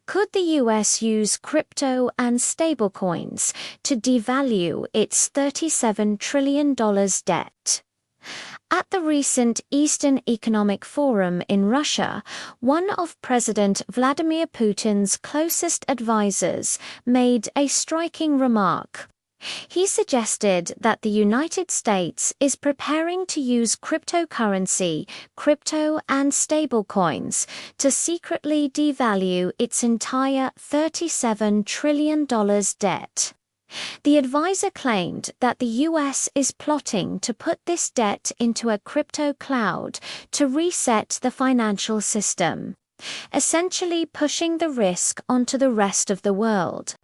Could the US use crypto and stablecoins to devalue its $37 trillion debt? At the recent Eastern Economic Forum in Russia, one of President Vladimir Putin's closest advisors made a striking remark. He suggested that the United States is preparing to use cryptocurrency, crypto and stablecoins to secretly devalue its entire $37 trillion debt. The advisor claimed that the US is plotting to put this debt into a crypto cloud to reset the financial system, essentially pushing the risk onto the rest of the world.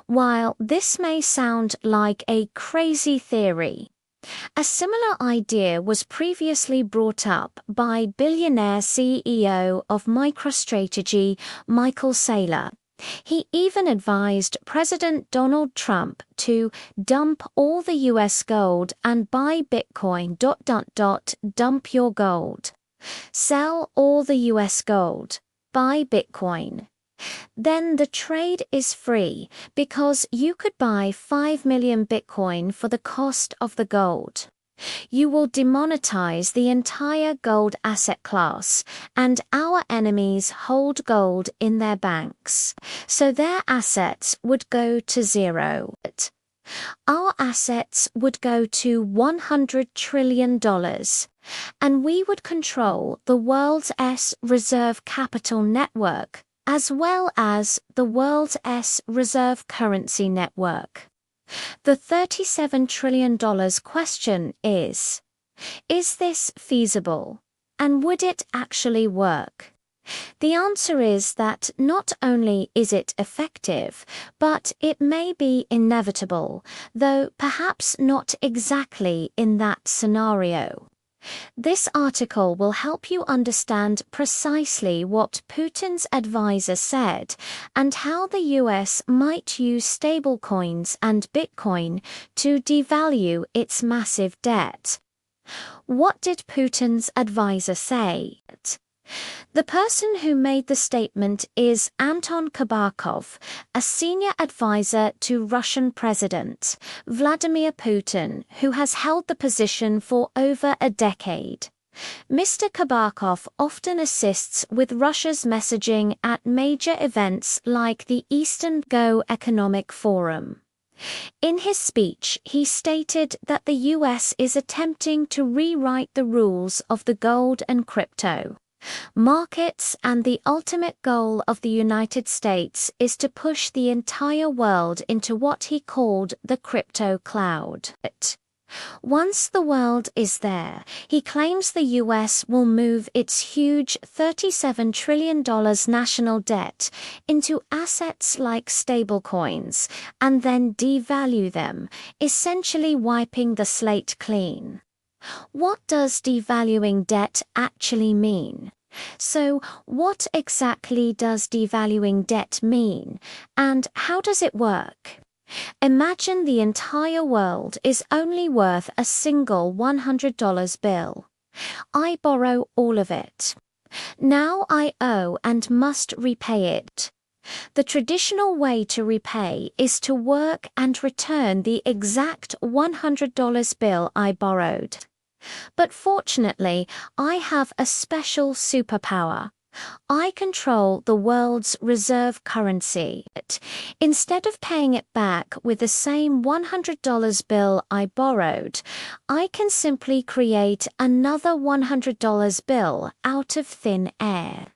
While this may sound like a crazy theory, a similar idea was previously brought up by billionaire CEO of MicroStrategy, Michael Saylor. He even advised President Donald Trump to dump all the US gold and buy Bitcoin. Dump your gold. Sell all the US gold. Buy Bitcoin. Then the trade is free because you could buy 5 million Bitcoin for the cost of the gold. You will demonetize the entire gold asset class, and our enemies hold gold in their banks, so their assets would go to zero. Our assets would go to $100 trillion, and we would control the world's reserve capital network, as well as the world's reserve currency network. The $37 trillion question is this feasible? And would it actually work? The answer is that not only is it effective, but it may be inevitable, though perhaps not exactly in that scenario. This article will help you understand precisely what Putin's advisor said and how the US might use stablecoins and Bitcoin to devalue its massive debt. What did Putin's advisor say? The person who made the statement is Anton Kabakov, a senior advisor to Russian President Vladimir Putin, who has held the position for over a decade. Mr. Kabakov often assists with Russia's messaging at major events like the Eastern Economic Forum. In his speech, he stated that the US is attempting to rewrite the rules of the gold and crypto markets, and the ultimate goal of the United States is to push the entire world into what he called the crypto cloud. Once the world is there, he claims the US will move its huge $37 trillion national debt into assets like stablecoins and then devalue them, essentially wiping the slate clean. What does devaluing debt actually mean? So, what exactly does devaluing debt mean, and how does it work? Imagine the entire world is only worth a single $100 bill. I borrow all of it. Now I owe and must repay it. The traditional way to repay is to work and return the exact $100 bill I borrowed. But fortunately, I have a special superpower. I control the world's reserve currency. Instead of paying it back with the same $100 bill I borrowed, I can simply create another $100 bill out of thin air.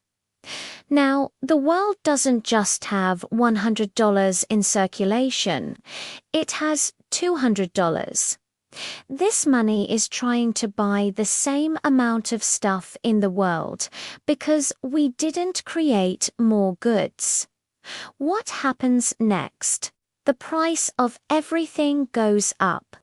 Now, the world doesn't just have $100 in circulation, it has $200. This money is trying to buy the same amount of stuff in the world because we didn't create more goods. What happens next? The price of everything goes up.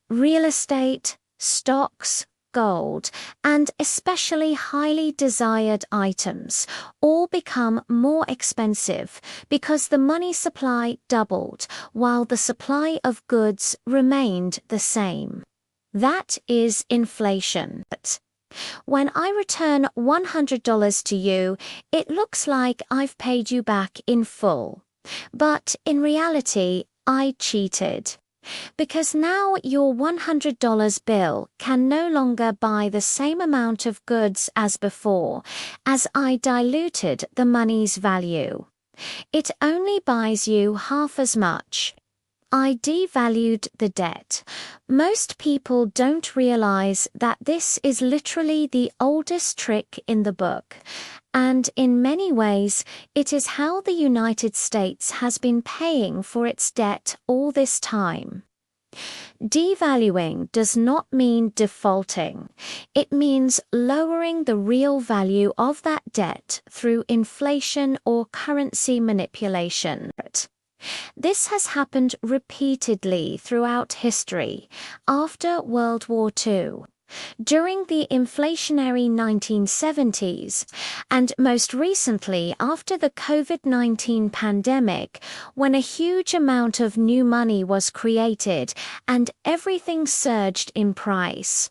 Real estate, stocks, gold, and especially highly desired items all become more expensive because the money supply doubled while the supply of goods remained the same. That is inflation. When I return $100 to you, it looks like I've paid you back in full. But in reality, I cheated. Because now your $100 bill can no longer buy the same amount of goods as before, as I diluted the money's value. It only buys you half as much. I devalued the debt. Most people don't realize that this is literally the oldest trick in the book, and in many ways, it is how the United States has been paying for its debt all this time. Devaluing does not mean defaulting. It means lowering the real value of that debt through inflation or currency manipulation. This has happened repeatedly throughout history. After World War II, during the inflationary 1970s, and most recently after the COVID-19 pandemic, when a huge amount of new money was created and everything surged in price.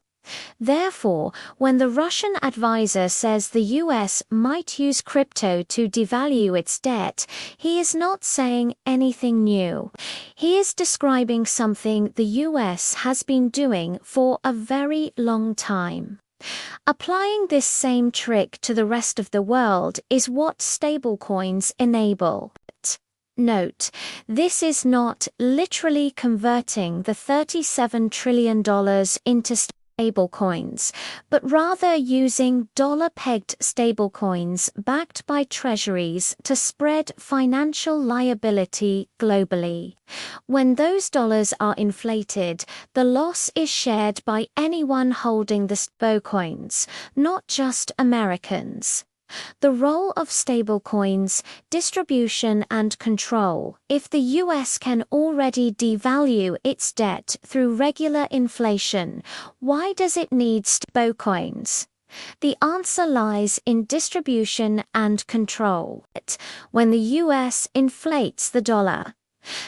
Therefore, when the Russian advisor says the US might use crypto to devalue its debt, he is not saying anything new. He is describing something the US has been doing for a very long time. Applying this same trick to the rest of the world is what stablecoins enable. Note, this is not literally converting the $37 trillion into stablecoins, but rather using dollar-pegged stablecoins backed by treasuries to spread financial liability globally. When those dollars are inflated, the loss is shared by anyone holding the stablecoins, not just Americans. The role of stablecoins, distribution and control. If the US can already devalue its debt through regular inflation, why does it need stablecoins? The answer lies in distribution and control. When the US inflates the dollar,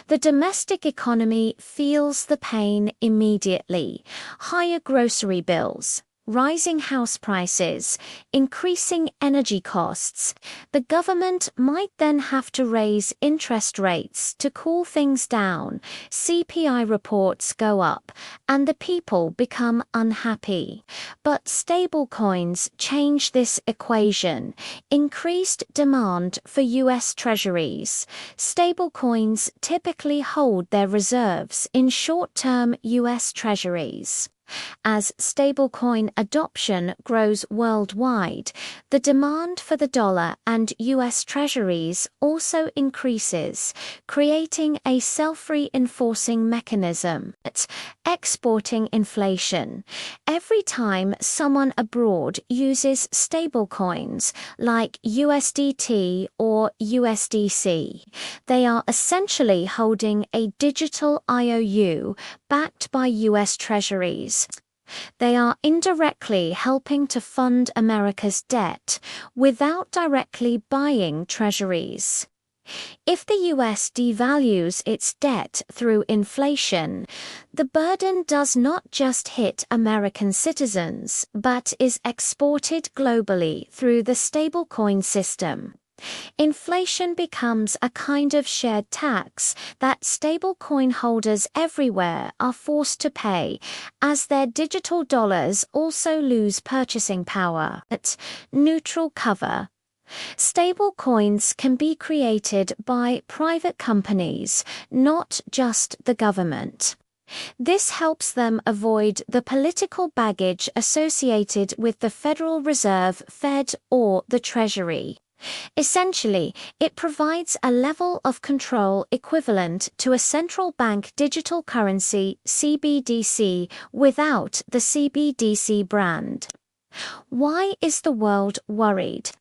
the domestic economy feels the pain immediately. Higher grocery bills, rising house prices, increasing energy costs. The government might then have to raise interest rates to cool things down. CPI reports go up, and the people become unhappy. But stablecoins change this equation. Increased demand for US treasuries. Stablecoins typically hold their reserves in short-term US treasuries. As stablecoin adoption grows worldwide, the demand for the dollar and US treasuries also increases, creating a self-reinforcing mechanism. Exporting inflation. Every time someone abroad uses stablecoins like USDT or USDC, they are essentially holding a digital IOU backed by US treasuries. They are indirectly helping to fund America's debt without directly buying treasuries. If the US devalues its debt through inflation, the burden does not just hit American citizens, but is exported globally through the stablecoin system. Inflation becomes a kind of shared tax that stablecoin holders everywhere are forced to pay, as their digital dollars also lose purchasing power. Neutral cover. Stablecoins can be created by private companies, not just the government. This helps them avoid the political baggage associated with the Federal Reserve, Fed, or the Treasury. Essentially, it provides a level of control equivalent to a central bank digital currency (CBDC) without the CBDC brand. Why is the world worried?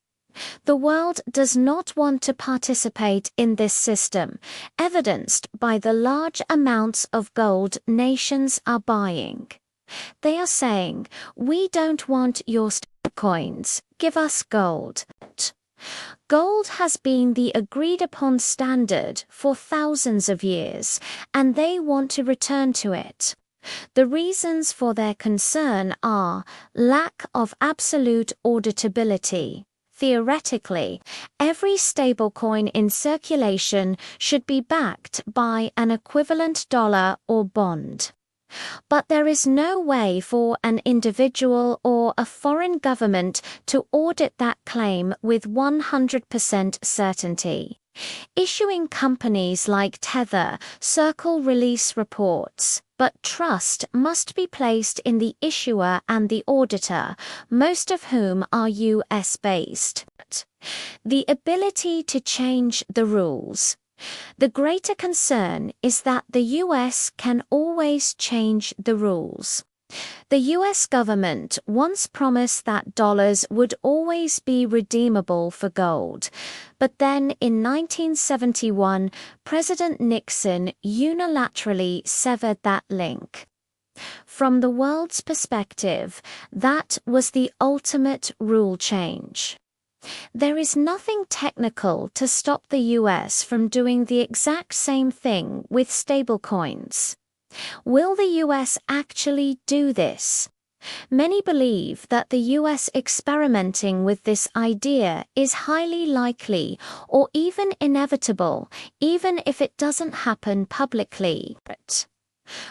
The world does not want to participate in this system, evidenced by the large amounts of gold nations are buying. They are saying, "We don't want your stablecoins, give us gold." Gold has been the agreed-upon standard for thousands of years, and they want to return to it. The reasons for their concern are lack of absolute auditability. Theoretically, every stablecoin in circulation should be backed by an equivalent dollar or bond. But there is no way for an individual or a foreign government to audit that claim with 100% certainty. Issuing companies like Tether Circle release reports, but trust must be placed in the issuer and the auditor, most of whom are US-based. The ability to change the rules. The greater concern is that the US can always change the rules. The US government once promised that dollars would always be redeemable for gold, but then in 1971, President Nixon unilaterally severed that link. From the world's perspective, that was the ultimate rule change. There is nothing technical to stop the US from doing the exact same thing with stablecoins. Will the US actually do this? Many believe that the US experimenting with this idea is highly likely or even inevitable, even if it doesn't happen publicly.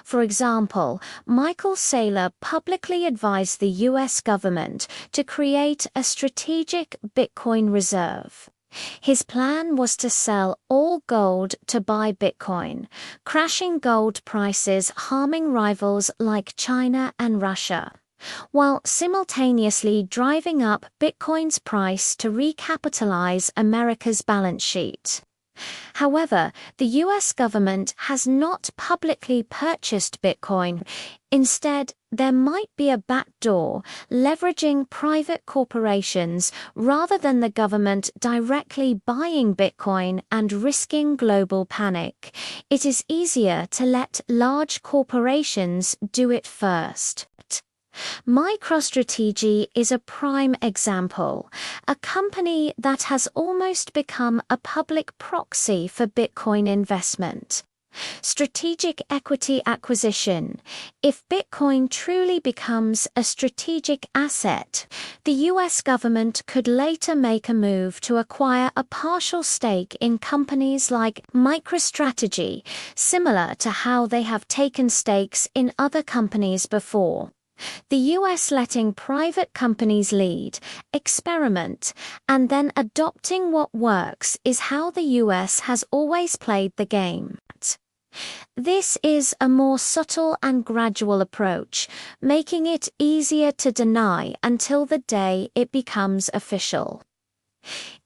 For example, Michael Saylor publicly advised the US government to create a strategic Bitcoin reserve. His plan was to sell all gold to buy Bitcoin, crashing gold prices, harming rivals like China and Russia, while simultaneously driving up Bitcoin's price to recapitalize America's balance sheet. However, the US government has not publicly purchased Bitcoin. Instead, there might be a backdoor leveraging private corporations rather than the government directly buying Bitcoin and risking global panic. It is easier to let large corporations do it first. MicroStrategy is a prime example, a company that has almost become a public proxy for Bitcoin investment. Strategic equity acquisition. If Bitcoin truly becomes a strategic asset, the US government could later make a move to acquire a partial stake in companies like MicroStrategy, similar to how they have taken stakes in other companies before. The US letting private companies lead, experiment, and then adopting what works is how the US has always played the game. This is a more subtle and gradual approach, making it easier to deny until the day it becomes official.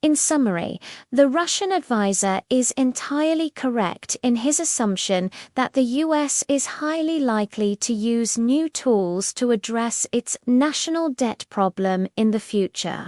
In summary, the Russian advisor is entirely correct in his assumption that the US is highly likely to use new tools to address its national debt problem in the future.